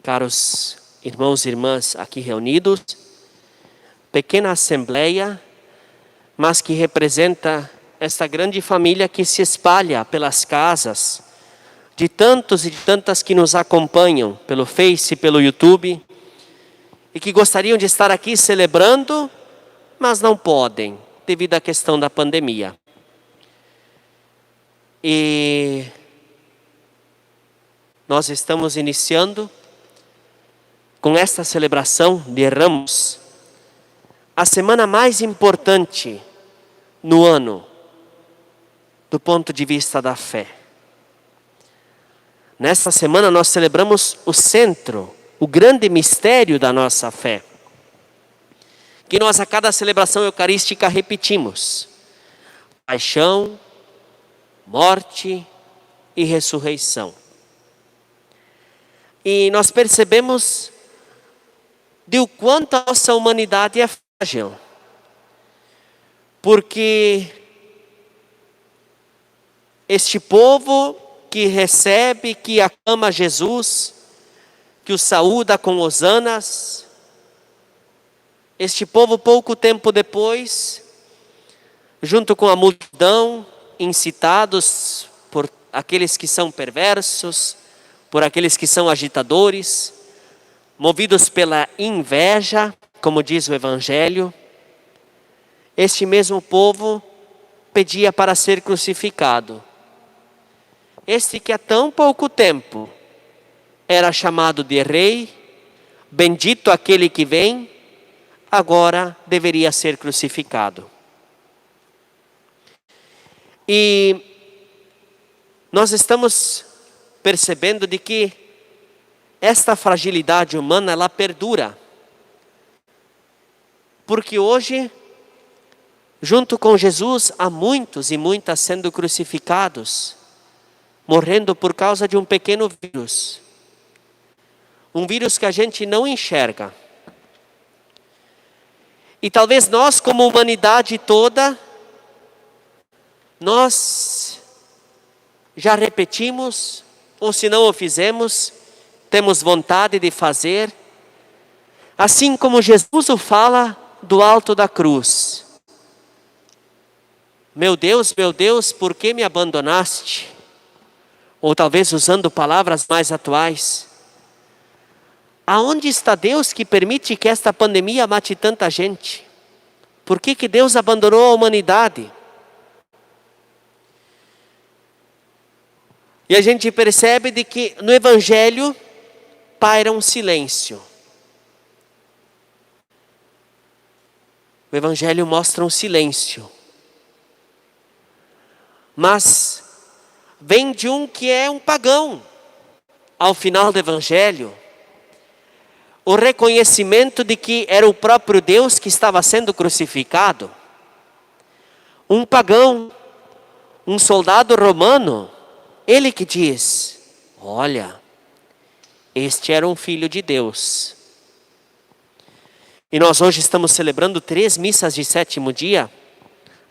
caros irmãos e irmãs aqui reunidos, pequena assembleia, mas que representa esta grande família que se espalha pelas casas, de tantos e de tantas que nos acompanham pelo Face, pelo YouTube, e que gostariam de estar aqui celebrando, mas não podem, devido à questão da pandemia. E nós estamos iniciando com esta celebração de Ramos, a semana mais importante no ano, do ponto de vista da fé. Nesta semana nós celebramos o centro, o grande mistério da nossa fé, que nós a cada celebração eucarística repetimos: paixão, morte e ressurreição. E nós percebemos de o quanto a nossa humanidade é frágil, porque este povo que recebe, que aclama Jesus, que o saúda com hosanas, este povo pouco tempo depois, junto com a multidão, incitados por aqueles que são perversos, por aqueles que são agitadores, movidos pela inveja, como diz o Evangelho, este mesmo povo pedia para ser crucificado. Este que há tão pouco tempo era chamado de rei, bendito aquele que vem, agora deveria ser crucificado. E nós estamos percebendo de que esta fragilidade humana, ela perdura. Porque hoje, junto com Jesus, há muitos e muitas sendo crucificados, morrendo por causa de um pequeno vírus. Um vírus que a gente não enxerga. E talvez nós, como humanidade toda, nós já repetimos, ou se não o fizemos, temos vontade de fazer, assim como Jesus o fala do alto da cruz. Meu Deus, por que me abandonaste? Ou talvez usando palavras mais atuais, aonde está Deus que permite que esta pandemia mate tanta gente? Por que que Deus abandonou a humanidade? E a gente percebe de que no Evangelho paira um silêncio. O Evangelho mostra um silêncio. Mas vem de um que é um pagão. Ao final do Evangelho, o reconhecimento de que era o próprio Deus que estava sendo crucificado. Um pagão, um soldado romano, ele que diz: olha, este era um filho de Deus. E nós hoje estamos celebrando 3 missas de 7º dia.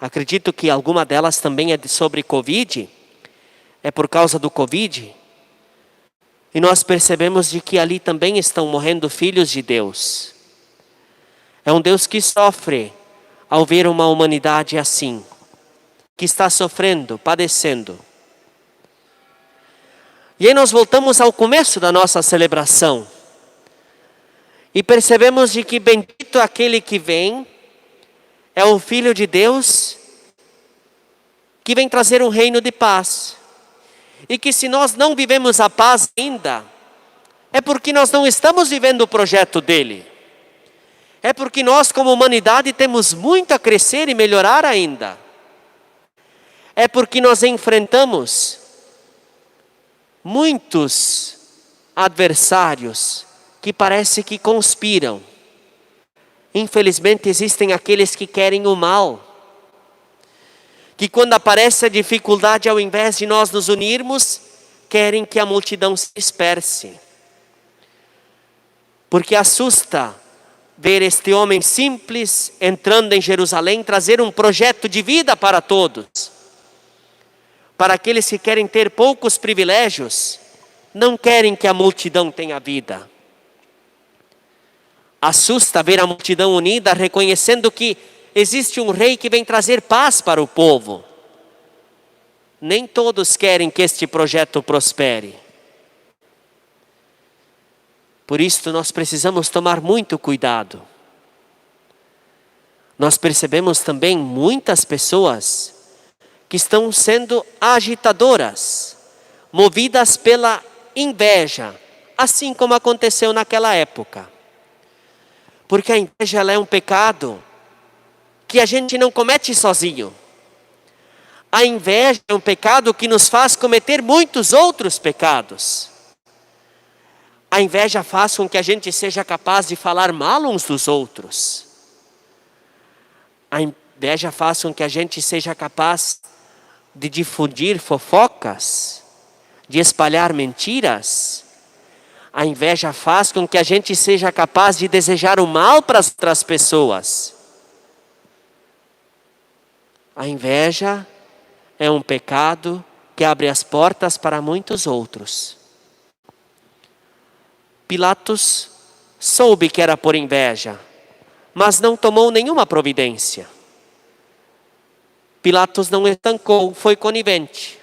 Acredito que alguma delas também é sobre Covid. É por causa do Covid. E nós percebemos de que ali também estão morrendo filhos de Deus. É um Deus que sofre ao ver uma humanidade assim, que está sofrendo, padecendo. E aí nós voltamos ao começo da nossa celebração. E percebemos de que bendito aquele que vem, é o Filho de Deus, que vem trazer um reino de paz. E que se nós não vivemos a paz ainda, é porque nós não estamos vivendo o projeto dele. É porque nós como humanidade temos muito a crescer e melhorar ainda. É porque nós enfrentamos muitos adversários que parece que conspiram. Infelizmente existem aqueles que querem o mal. Que quando aparece a dificuldade, ao invés de nós nos unirmos, querem que a multidão se disperse. Porque assusta ver este homem simples entrando em Jerusalém, trazer um projeto de vida para todos. Para aqueles que querem ter poucos privilégios, não querem que a multidão tenha vida. Assusta ver a multidão unida, reconhecendo que existe um rei que vem trazer paz para o povo. Nem todos querem que este projeto prospere. Por isso nós precisamos tomar muito cuidado. Nós percebemos também muitas pessoas que estão sendo agitadoras, movidas pela inveja, assim como aconteceu naquela época. Porque a inveja ela é um pecado que a gente não comete sozinho. A inveja é um pecado que nos faz cometer muitos outros pecados. A inveja faz com que a gente seja capaz de falar mal uns dos outros. A inveja faz com que a gente seja capaz de difundir fofocas, de espalhar mentiras. A inveja faz com que a gente seja capaz de desejar o mal para as outras pessoas. A inveja é um pecado que abre as portas para muitos outros. Pilatos soube que era por inveja, mas não tomou nenhuma providência. Pilatos não estancou, foi conivente.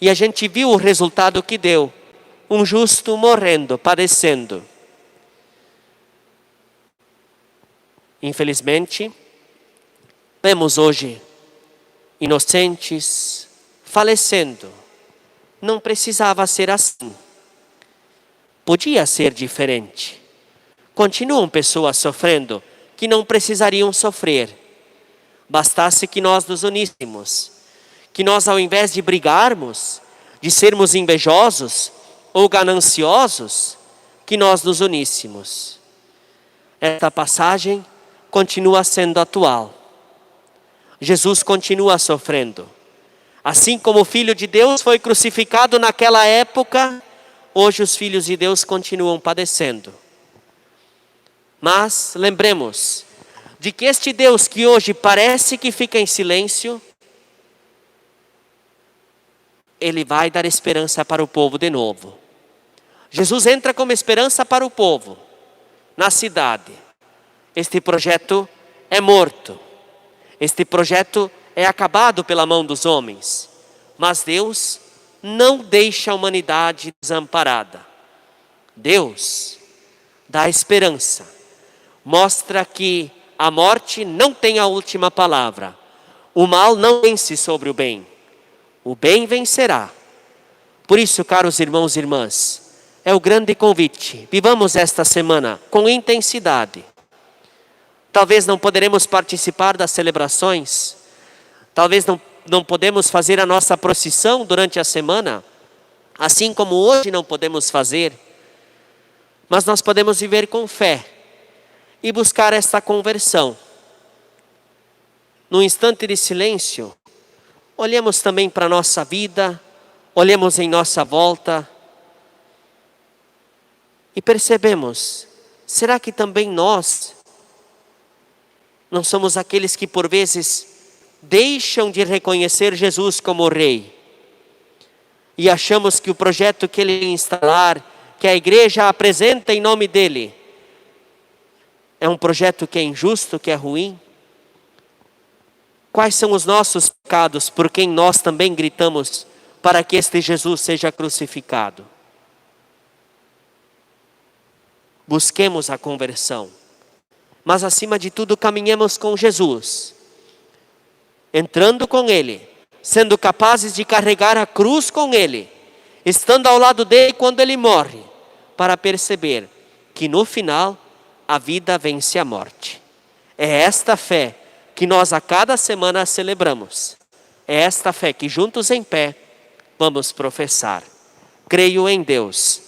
E a gente viu o resultado que deu. Um justo morrendo, padecendo. Infelizmente, vemos hoje inocentes falecendo. Não precisava ser assim. Podia ser diferente. Continuam pessoas sofrendo que não precisariam sofrer. Bastasse que nós nos uníssemos. Que nós, ao invés de brigarmos, de sermos invejosos ou gananciosos, que nós nos uníssemos. Esta passagem continua sendo atual. Jesus continua sofrendo. Assim como o Filho de Deus foi crucificado naquela época, hoje os filhos de Deus continuam padecendo. Mas lembremos de que este Deus que hoje parece que fica em silêncio, Ele vai dar esperança para o povo de novo. Jesus entra como esperança para o povo, na cidade. Este projeto é morto. Este projeto é acabado pela mão dos homens. Mas Deus não deixa a humanidade desamparada. Deus dá esperança. Mostra que a morte não tem a última palavra. O mal não vence sobre o bem. O bem vencerá. Por isso, caros irmãos e irmãs, é o grande convite. Vivamos esta semana com intensidade. Talvez não poderemos participar das celebrações. Talvez não podemos fazer a nossa procissão durante a semana. Assim como hoje não podemos fazer. Mas nós podemos viver com fé. E buscar esta conversão. Num instante de silêncio, olhemos também para a nossa vida, olhemos em nossa volta e percebemos, será que também nós não somos aqueles que por vezes deixam de reconhecer Jesus como Rei e achamos que o projeto que Ele instalar, que a igreja apresenta em nome dEle, é um projeto que é injusto, que é ruim? Quais são os nossos pecados por quem nós também gritamos para que este Jesus seja crucificado? Busquemos a conversão. Mas acima de tudo caminhemos com Jesus. Entrando com Ele. Sendo capazes de carregar a cruz com Ele. Estando ao lado dEle quando Ele morre. Para perceber que no final a vida vence a morte. É esta fé que nós a cada semana celebramos. É esta fé que juntos em pé vamos professar. Creio em Deus,